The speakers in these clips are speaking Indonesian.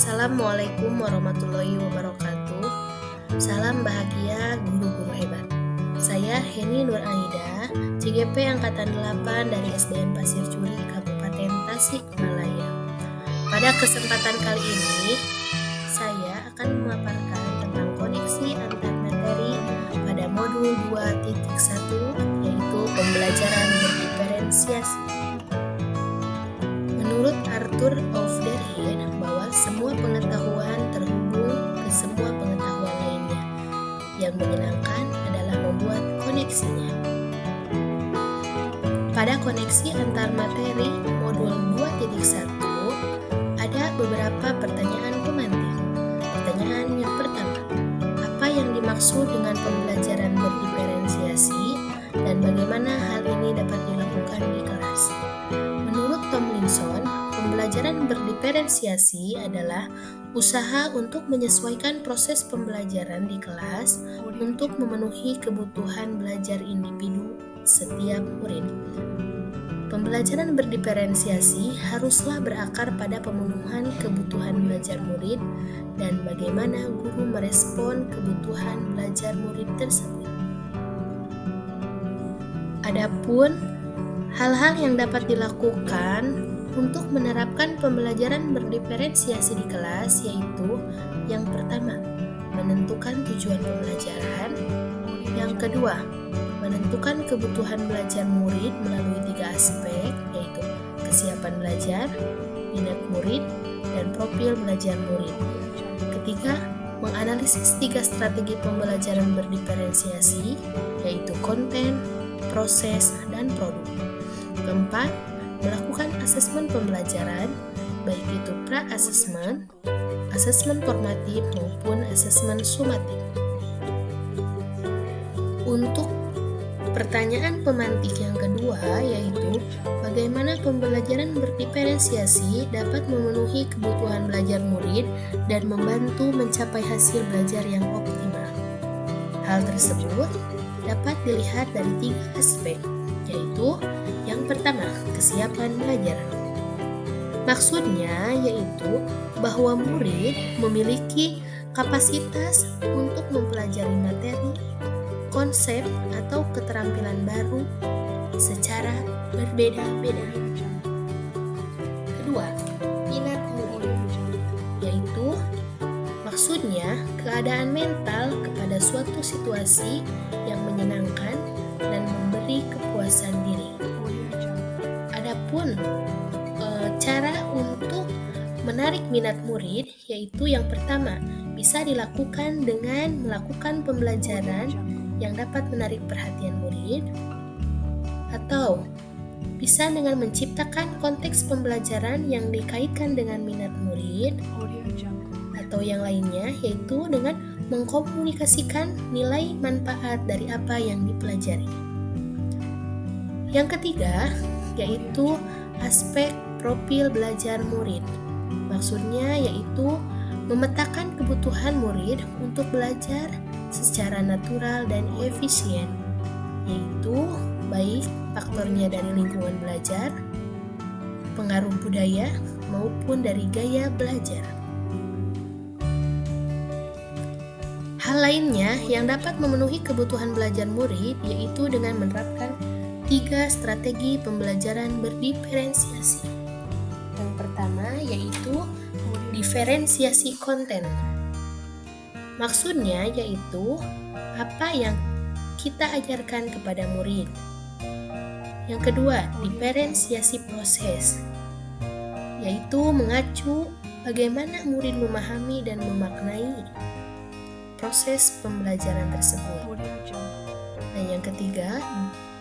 Assalamualaikum warahmatullahi wabarakatuh. Salam bahagia guru-guru hebat. Saya Heni Nur Aida, CGP Angkatan 8 dari SDN Pasir Curi, Kabupaten Tasikmalaya. Pada kesempatan kali ini, saya akan memaparkan tentang koneksi antar materi pada modul 2.1, yaitu pembelajaran berdiferensiasi. Menurut Arthur Overhead, bahwa semua pengetahuan terhubung ke semua pengetahuan lainnya. Yang menyenangkan adalah membuat koneksinya. Pada koneksi antar materi modul 2.1 ada beberapa pertanyaan pemantik. Pertanyaan yang pertama, apa yang dimaksud dengan pembelajaran berdiferensiasi dan bagaimana hal ini dapat dilakukan di kelas? Menurut Tomlinson, pembelajaran berdiferensiasi adalah usaha untuk menyesuaikan proses pembelajaran di kelas untuk memenuhi kebutuhan belajar individu setiap murid. Pembelajaran berdiferensiasi haruslah berakar pada pemenuhan kebutuhan belajar murid dan bagaimana guru merespon kebutuhan belajar murid tersebut. Adapun hal-hal yang dapat dilakukan untuk menerapkan pembelajaran berdiferensiasi di kelas yaitu yang pertama, menentukan tujuan pembelajaran. Yang kedua, menentukan kebutuhan belajar murid melalui 3 aspek yaitu kesiapan belajar, minat murid, dan profil belajar murid. Ketiga, menganalisis 3 strategi pembelajaran berdiferensiasi yaitu konten, proses, dan produk. Keempat, melakukan asesmen pembelajaran, baik itu pra-asesmen, asesmen formatif, maupun asesmen sumatif. Untuk pertanyaan pemantik yang kedua, yaitu bagaimana pembelajaran berdiferensiasi dapat memenuhi kebutuhan belajar murid dan membantu mencapai hasil belajar yang optimal. Hal tersebut dapat dilihat dari 3 aspek, yaitu yang pertama, kesiapan belajar. Maksudnya yaitu bahwa murid memiliki kapasitas untuk mempelajari materi, konsep, atau keterampilan baru secara berbeda-beda. Kedua, minat murid, yaitu maksudnya keadaan mental kepada suatu situasi yang menyenangkan dan memberi kepuasan diri. Adapun cara untuk menarik minat murid yaitu yang pertama, bisa dilakukan dengan melakukan pembelajaran yang dapat menarik perhatian murid, atau bisa dengan menciptakan konteks pembelajaran yang dikaitkan dengan minat murid, atau yang lainnya yaitu dengan mengkomunikasikan nilai manfaat dari apa yang dipelajari. Yang ketiga yaitu aspek profil belajar murid. Maksudnya yaitu memetakan kebutuhan murid untuk belajar secara natural dan efisien, yaitu baik faktornya dari lingkungan belajar, pengaruh budaya, maupun dari gaya belajar. Hal lainnya yang dapat memenuhi kebutuhan belajar murid yaitu dengan menerapkan 3 strategi pembelajaran berdiferensiasi. Yang pertama yaitu diferensiasi konten. Maksudnya yaitu apa yang kita ajarkan kepada murid. Yang kedua, diferensiasi proses, yaitu mengacu bagaimana murid memahami dan memaknai proses pembelajaran tersebut. Dan yang ketiga,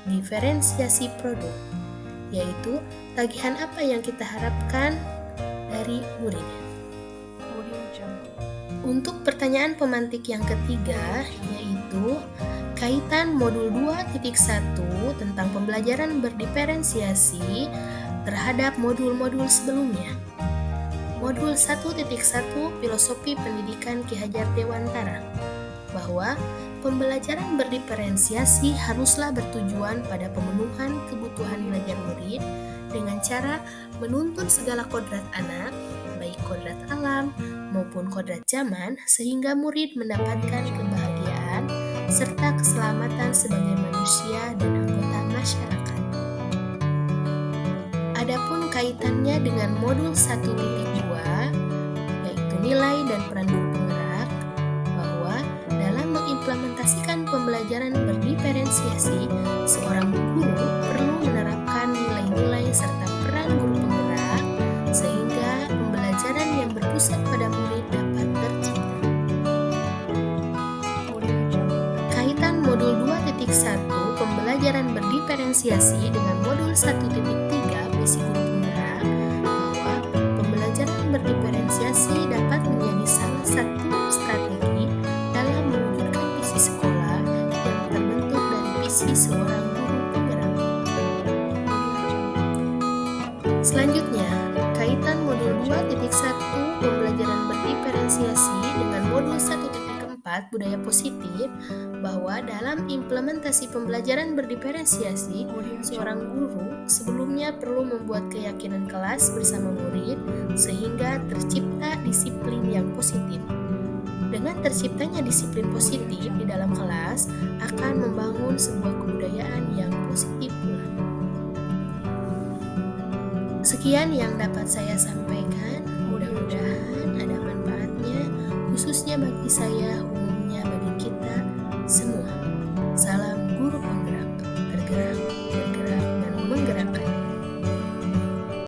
diferensiasi produk, yaitu tagihan apa yang kita harapkan dari murid. Untuk pertanyaan pemantik yang ketiga, yaitu kaitan modul 2.1 tentang pembelajaran berdiferensiasi terhadap modul-modul sebelumnya. Modul 1.1 Filosofi Pendidikan Ki Hajar Dewantara, bahwa pembelajaran berdiferensiasi haruslah bertujuan pada pemenuhan kebutuhan belajar murid dengan cara menuntun segala kodrat anak, baik kodrat alam maupun kodrat zaman sehingga murid mendapatkan kebahagiaan serta keselamatan sebagai manusia dan anggota masyarakat. Adapun kaitannya dengan modul 1.2 yaitu nilai dan peran guru penggerak, bahwa dalam mengimplementasikan pembelajaran berdiferensiasi, seorang guru perlu menerapkan nilai-nilai serta peran guru penggerak sehingga pembelajaran yang berpusat pada murid dapat tercipta. Kaitan modul 2.1 pembelajaran berdiferensiasi dengan modul 1.3 visi guru penggerak, bahwa pembelajaran berdiferensiasi dapat menjadi salah satu strategi dalam mewujudkan visi sekolah yang terbentuk dari visi seorang guru penggerak. Selanjutnya, kaitan modul 2.1 pembelajaran berdiferensiasi dengan modul 1.4 budaya positif, bahwa dalam implementasi pembelajaran berdiferensiasi, seorang guru sebelumnya perlu membuat keyakinan kelas bersama murid sehingga tercipta disiplin yang positif. Dengan terciptanya disiplin positif di dalam kelas akan membangun sebuah kebudayaan yang positif pula. Sekian yang dapat saya sampaikan, mudah-mudahan ada manfaatnya khususnya bagi saya